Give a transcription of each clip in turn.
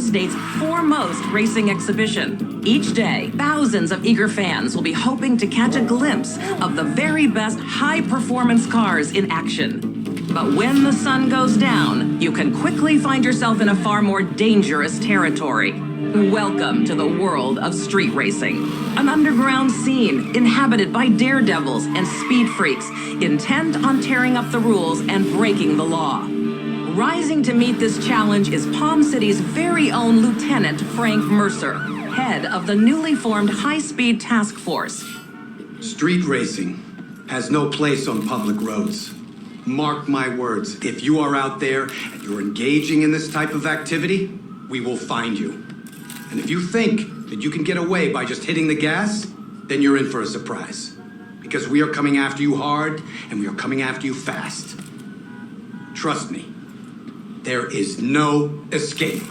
State's foremost racing exhibition. Each day, thousands of eager fans will be hoping to catch a glimpse of the very best high-performance cars in action. But when the sun goes down, you can quickly find yourself in a far more dangerous territory. Welcome to the world of street racing, an underground scene inhabited by daredevils and speed freaks intent on tearing up the rules and breaking the law. Rising to meet this challenge is Palm City's very own Lieutenant Frank Mercer, head of the newly formed high-speed task force. Street racing has no place on public roads. Mark my words, if you are out there and you're engaging in this type of activity, we will find you. And if you think that you can get away by just hitting the gas, then you're in for a surprise. Because we are coming after you hard, and we are coming after you fast. Trust me, there is no escape.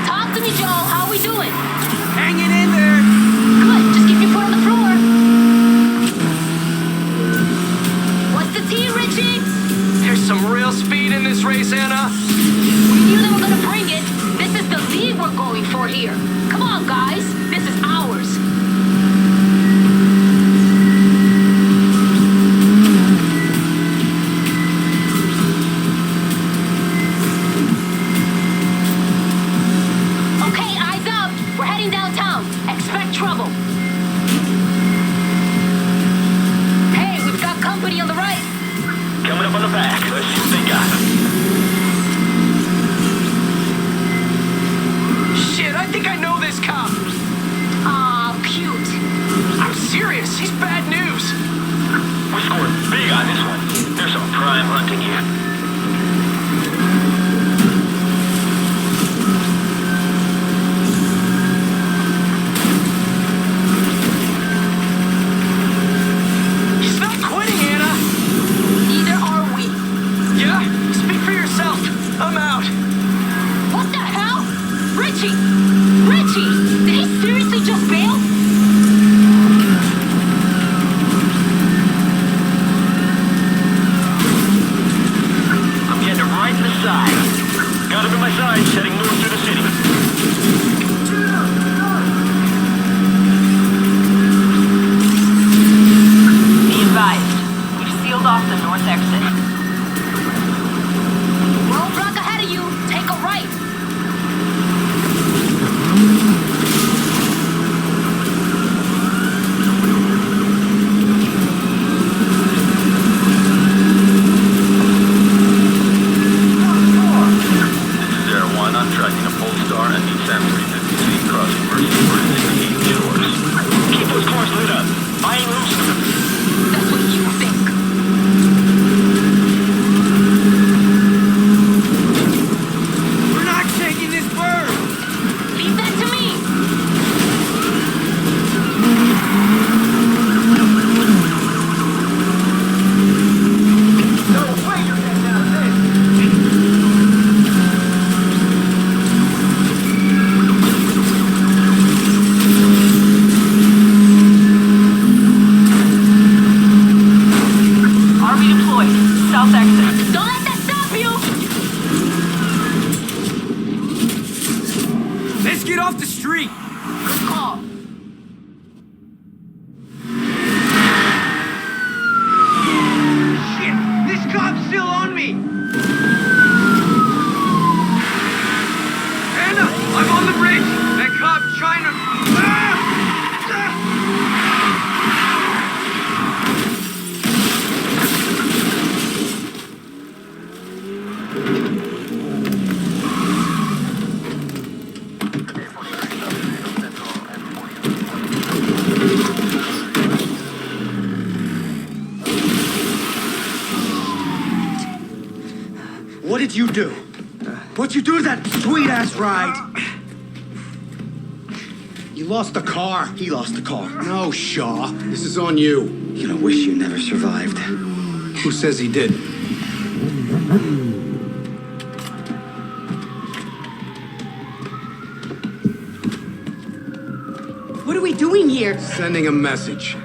Talk to me, Joe. How are we doing? Hanging in there. Good. Just keep your foot on the floor. What's the tea, Richie? There's some real speed in this race, Anna. We knew they were gonna bring it. This is the lead we're going for here. Come on, guys. This is ours. Okay, eyes up. We're heading downtown. Expect trouble. Hey, we've got company on the right. Coming up on the back. Let's see what they got. Shit, I think I know this cop. Aw, cute. I'm serious. He's bad news. We scored big on this one. There's some prime hunting here. He's not quitting, Anna. Neither are we. Yeah? Speak for yourself. I'm out. What the hell? Richie! Richie! Did he seriously just bail? I'm getting it right in the side. Got him in my sights, heading north through the city. Be advised, we've sealed off the north exit. Roadblock ahead of you. Take a right. This is Air 1. I'm tracking a Polestar and Nissan 350Z crossing Mercy for Indian shores. Keep those cars lit up. I ain't losing them. That's what you think. We're not taking this bird. Leave that to me. No way you're getting out of this. RV deployed. South exit. Don't let that stop you. Let's get off the street. Good call. Shit, this cop's still on me. Anna, I'm on the bridge. That cop trying to... Ah! What did you do? What'd you do to that sweet-ass ride? You lost the car. He lost the car. No, Shaw. This is on you. You're gonna wish you never survived. Who says he did? What are we doing here? Sending a message.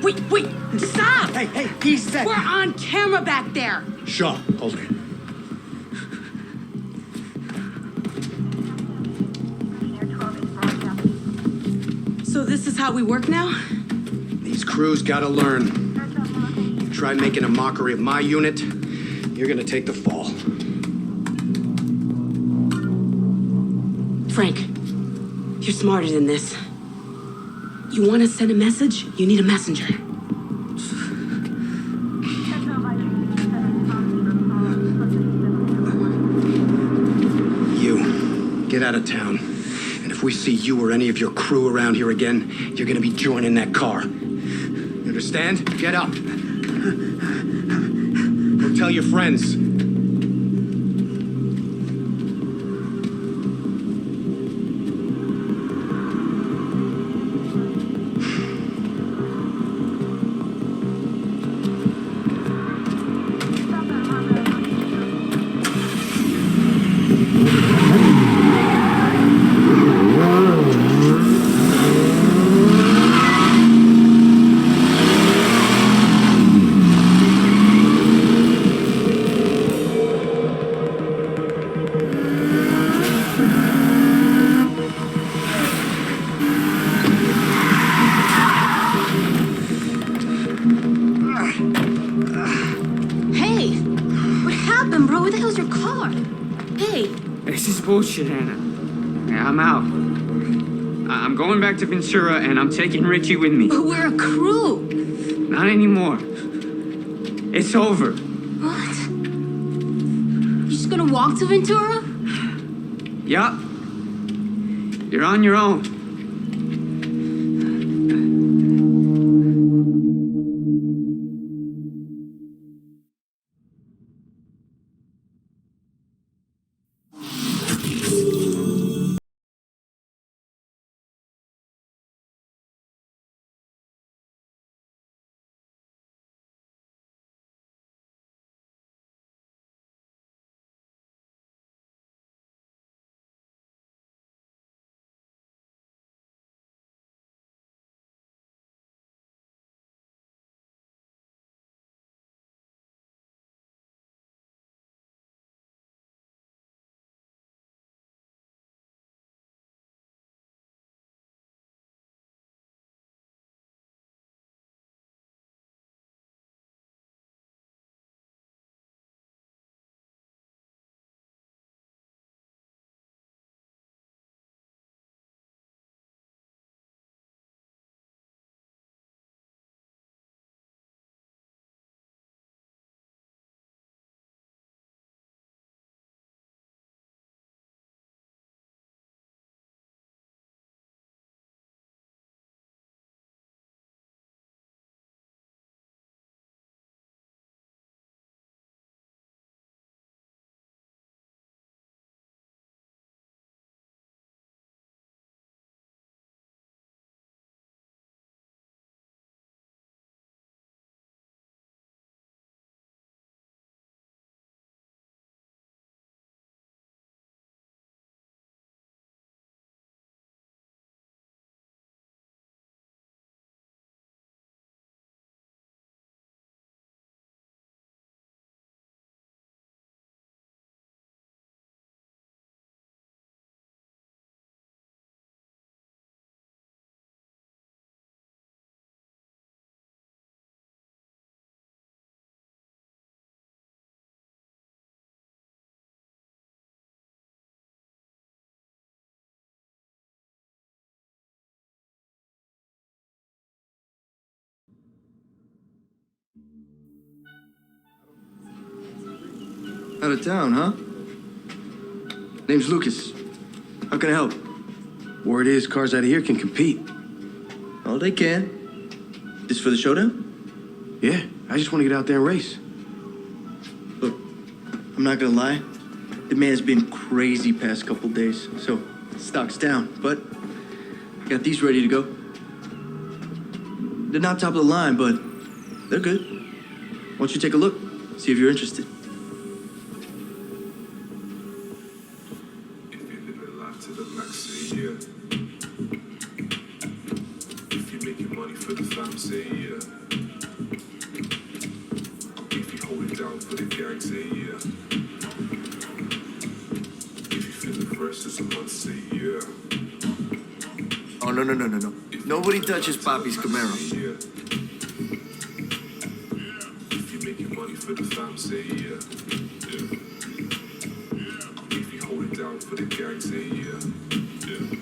Wait, stop! Hey, he said... We're on camera back there. Shaw, hold it. So this is how we work now? These crews gotta learn. You try making a mockery of my unit, you're gonna take the fall. Frank, you're smarter than this. You want to send a message? You need a messenger. You, get out of town. And if we see you or any of your crew around here again, you're gonna be joining that car. You understand? Get up. Go tell your friends. Hey, what happened, bro? Where the hell's your car? Hey, This is bullshit, Anna. Yeah, I'm out. I'm going back to Ventura, and I'm taking Richie with me. but we're a crew. Not anymore. It's over. What? You just gonna walk to Ventura? Yup. You're on your own. Out of town, huh? Name's Lucas. How can I help? Word is cars out of here can compete. Oh, they can. This for the showdown? Yeah, I just want to get out there and race. Look, I'm not gonna lie. Demand's been crazy past couple days, so stock's down. But I got these ready to go. They're not top of the line, but they're good. Why don't you take a look? See if you're interested. If you're living life to the max, say yeah. If you're making money for the fam, say yeah. down for the gang, say yeah. If you feeling fresh as a month, say yeah. Oh, no. Nobody touches Poppy's Camaro. Yeah. If you making money for the fam, say yeah. Yeah. If you hold it down for the gang, say yeah. Yeah.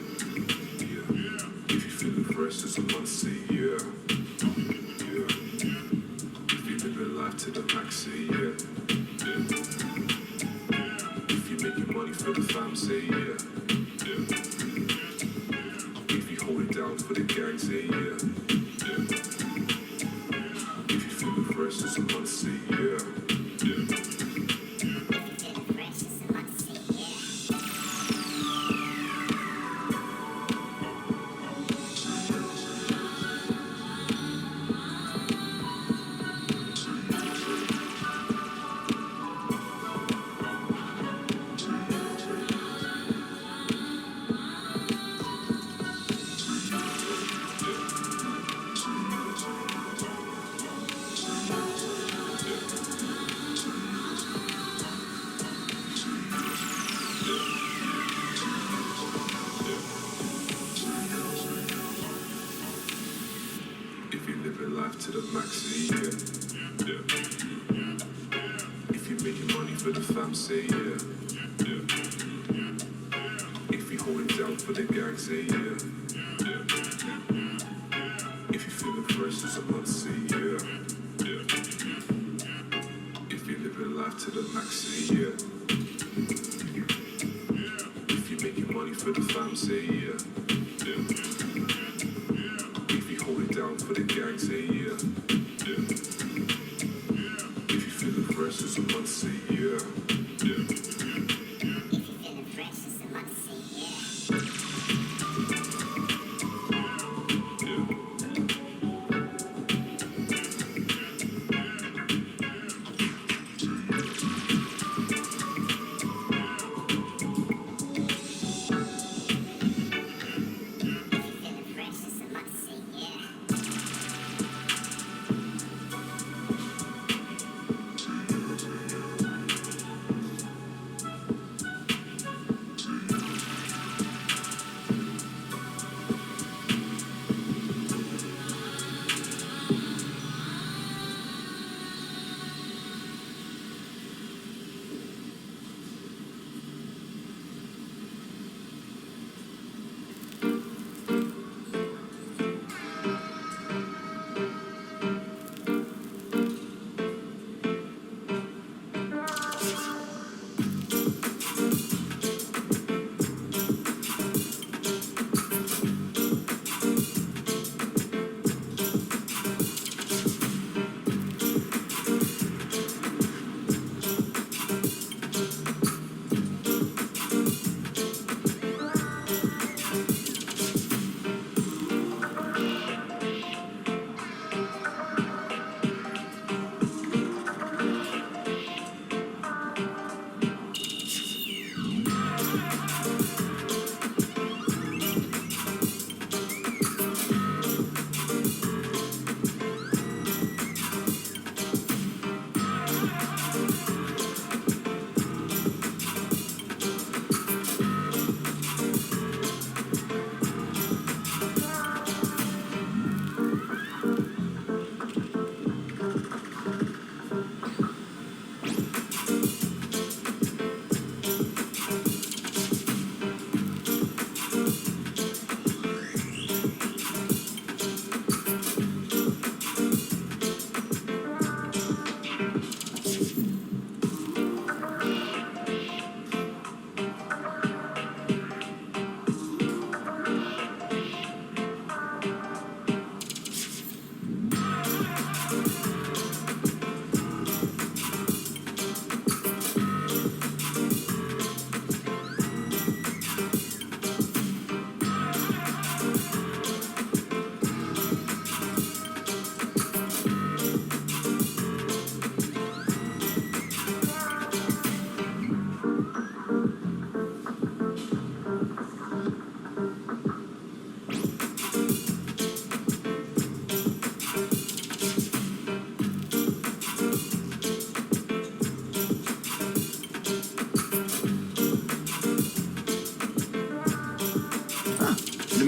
Yeah. If you feeling fresh as a month, say yeah. Yeah. If you living life to the max, say yeah. Yeah. If you making money for the fam, say yeah. Yeah. If you hold it down for the gang, say yeah. Yeah. If you feeling fresh as a month, say yeah. Yeah. If you living life to the max, say yeah. Yeah. If you making money for the fam, say yeah. Yeah. If you hold it down for the gang, say yeah. Yeah. If you feeling fresh as a month, say yeah. Yeah. If you living life to the max, say yeah. If you making money for the fam, say yeah. Yeah. If you hold it down for the gang, say yeah. Yeah. If you feeling fresh as a month, say yeah. Yeah. Yeah.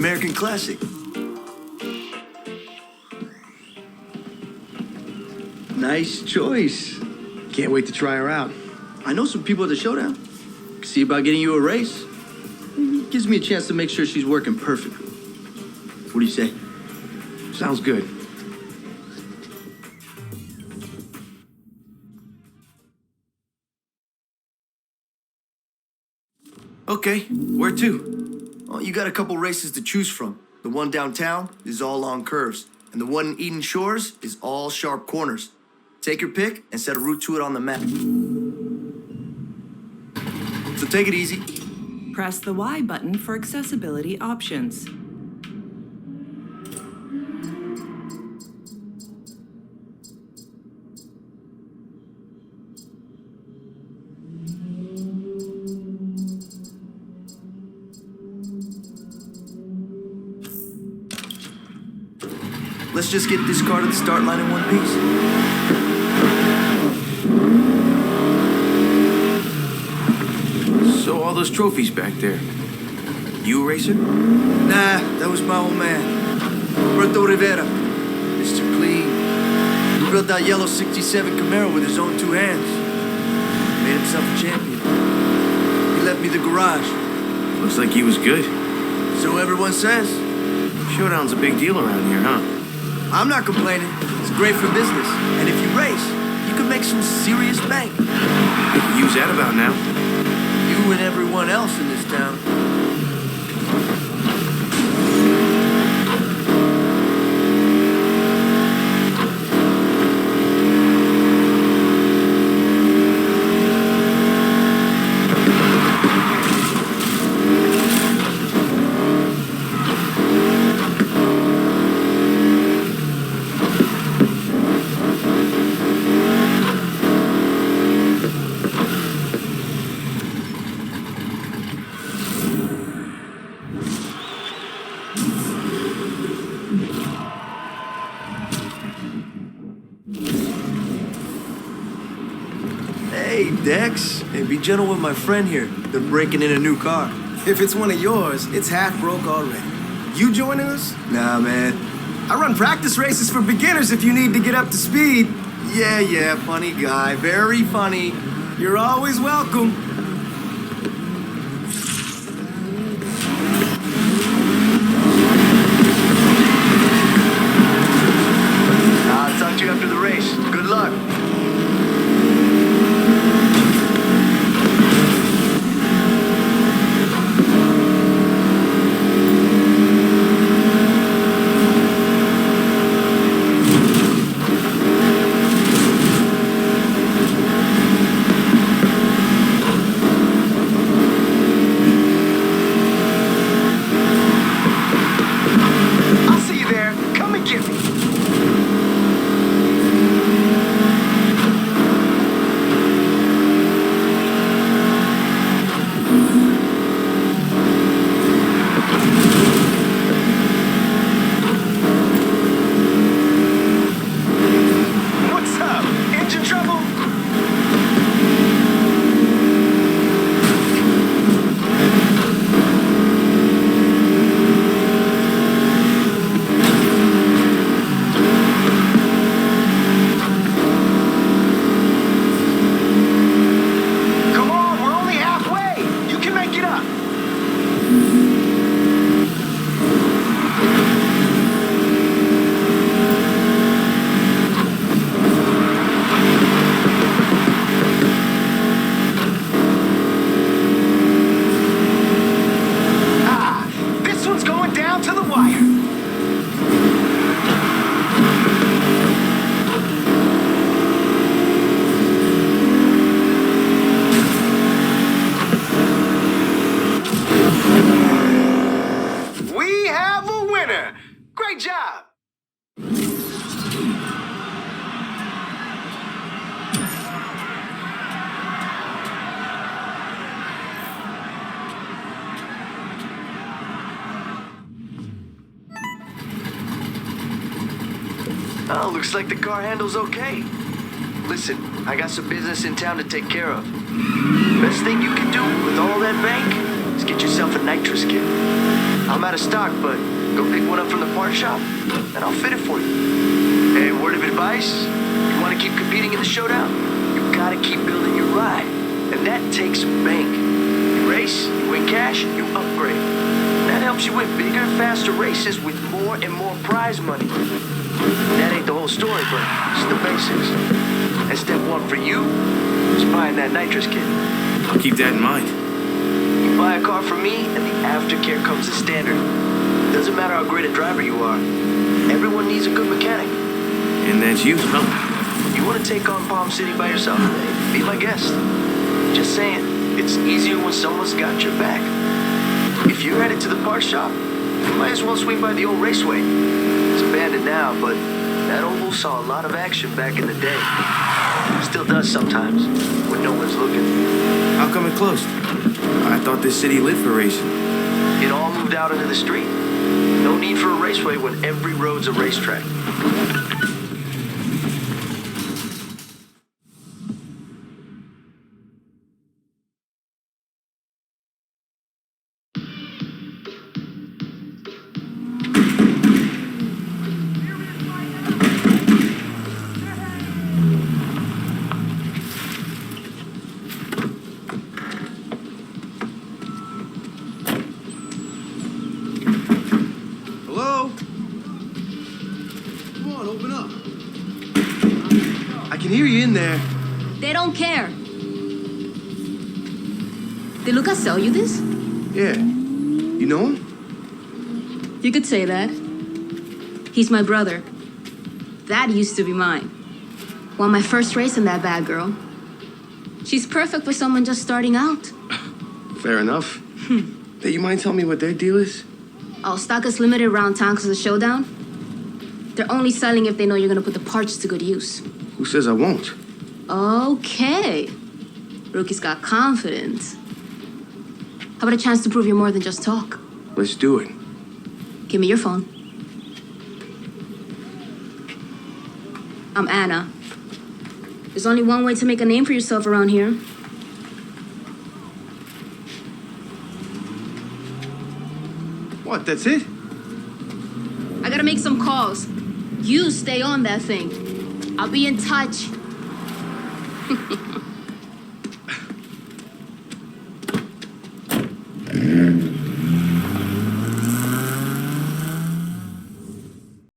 American classic. Nice choice. Can't wait to try her out. I know some people at the showdown. See about getting you a race. Gives me a chance to make sure she's working perfectly. What do you say? Sounds good. Okay, where to? Well, you got a couple races to choose from. The one downtown is all long curves, and the one in Eden Shores is all sharp corners. Take your pick and set a route to it on the map. So take it easy. Press the Y button for accessibility options. Let's just get this car to the start line in one piece. So all those trophies back there. You a racer? Nah, that was my old man. Roberto Rivera. Mr. Clean. He built that yellow 67 Camaro with his own two hands. Made himself a champion. He left me the garage. Looks like he was good. So everyone says. Showdown's a big deal around here, huh? I'm not complaining. It's great for business. And if you race, you can make some serious bank. You can use that about now. You and everyone else in this town. Hey, Dex. Hey, be gentle with my friend here. They're breaking in a new car. If it's one of yours, it's half broke already. You joining us? Nah, man. I run practice races for beginners if you need to get up to speed. Yeah, funny guy. Very funny. You're always welcome. I'll talk to you after the race. Good luck. I'll see you there. Come and get me. What's up? Engine trouble? Come on, we're only halfway. You can make it up. This one's going down to the wire. We have a winner. Great job. Oh, looks like the car handles okay. Listen, I got some business in town to take care of. Best thing you can do with all that bank is get yourself a nitrous kit. I'm out of stock, but go pick one up from the part shop, and I'll fit it for you. Hey, word of advice? You want to keep competing in the showdown? You gotta keep building your ride, and that takes bank. You race, you win cash, you upgrade. That helps you win bigger, faster races with more and more prize money. That ain't the whole story, but it's the basics. And step one for you is buying that nitrous kit. I'll keep that in mind. You buy a car from me, and the aftercare comes as standard. Doesn't matter how great a driver you are. Everyone needs a good mechanic. And that's you, huh? You want to take on Palm City by yourself? Be my guest. Just saying, it's easier when someone's got your back. If you're headed to the part shop, you might as well swing by the old raceway. It's abandoned now, but that oval saw a lot of action back in the day. Still does sometimes, when no one's looking. How come it closed? I thought this city lived for racing. It all moved out into the street. No need for a raceway when every road's a racetrack. Hello? Come on, open up. I can hear you in there. They don't care. Did Lucas sell you this? Yeah. You know him? You could say that. He's my brother. That used to be mine. Won my first race in that bad girl. She's perfect for someone just starting out. Fair enough. Hey, you mind telling me what their deal is? Our stock is limited around town because of the showdown. They're only selling if they know you're gonna put the parts to good use. Who says I won't? Okay. Rookie's got confidence. How about a chance to prove you're more than just talk? Let's do it. Give me your phone. I'm Anna. There's only one way to make a name for yourself around here. What, that's it? I gotta make some calls. You stay on that thing. I'll be in touch.